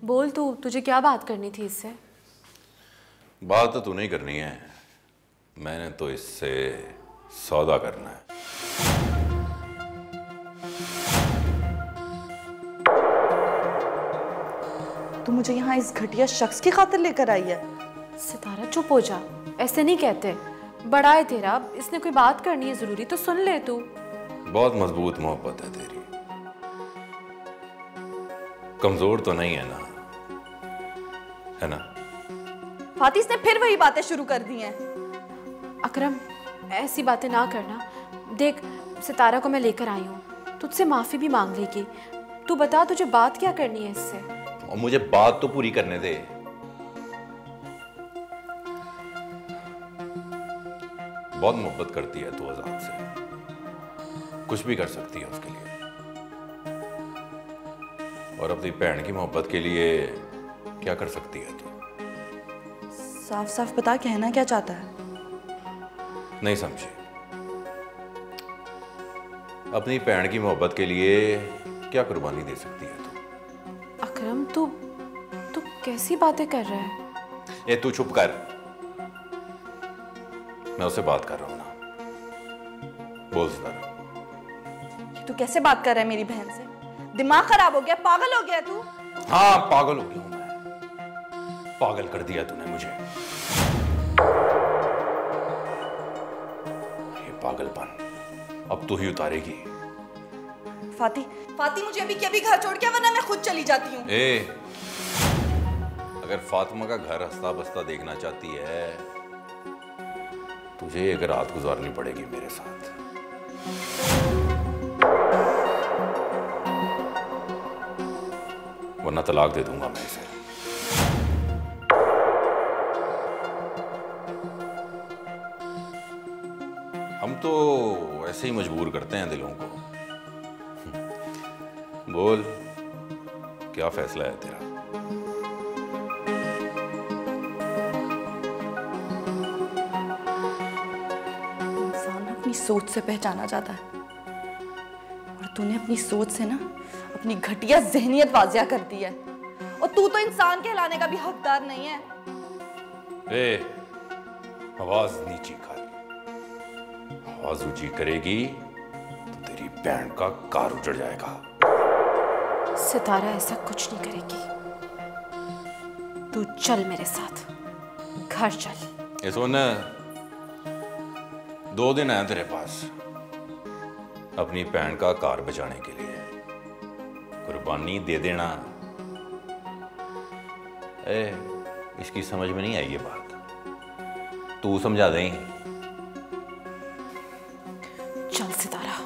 बोल तू, तुझे क्या बात करनी थी इससे? बात तो तू नहीं करनी है, मैंने तो इससे सौदा करना है। तू मुझे यहाँ इस घटिया शख्स की खातिर लेकर आई है? सितारा चुप हो जा, ऐसे नहीं कहते। बड़ा है तेरा, इसने कोई बात करनी है जरूरी तो सुन ले तू। बहुत मजबूत मोहब्बत है तेरी, कमजोर तो नहीं है ना, है ना? फातिस ने फिर वही बातें शुरू कर दी हैं। अकरम, ऐसी बातें ना करना। देख, सितारा को मैं लेकर आई हूँ, तुझसे माफी भी मांग लेगी। तू बता, तुझे बात क्या करनी है इससे? और मुझे बात तो पूरी करने दे। बहुत मोहब्बत करती है तू आजाद से, कुछ भी कर सकती है उसके लिए, और अपनी बहन की मोहब्बत के लिए क्या कर सकती है तू? साफ साफ बता, कहना क्या चाहता है? नहीं समझे? अपनी बहन की मोहब्बत के लिए क्या कुर्बानी दे सकती है तू? अकरम, तू कैसी बातें कर रहा है? ए तू चुप कर, मैं उससे बात कर रहा हूं ना। बोल सितारा। तू कैसे बात कर रहा है मेरी बहन से? दिमाग खराब हो गया, पागल हो गया तू? हाँ, पागल हो गया हूं मैं, पागल कर दिया तूने मुझे। ये पागलपन अब तू ही उतारेगी। फाती मुझे अभी के अभी घर छोड़ के, वरना मैं खुद चली जाती हूँ। अगर फातिमा का घर हंसता बसता देखना चाहती है, तुझे एक रात गुजारनी पड़ेगी मेरे साथ। वरना तलाक दे दूंगा मैं इसे। हम तो ऐसे ही मजबूर करते हैं दिलों को। बोल, क्या फैसला है तेरा? इंसान अपनी सोच से पहचाना जाता है, और तूने अपनी सोच से ना अपनी घटिया जहनियत वाजिया कर दी है। और तू तो इंसान कहलाने का भी हकदार नहीं है। आवाज नीची कर, आवाज ऊंची करेगी तो तेरी बहन का कार उजड़ जाएगा। सितारा ऐसा कुछ नहीं करेगी। तू चल मेरे साथ, घर चल। ये सुन, 2 दिन है तेरे पास अपनी बहन का कार बचाने के लिए, कुर्बानी दे देना। इसकी समझ में नहीं आई ये बात, तू समझा दे। चल सितारा।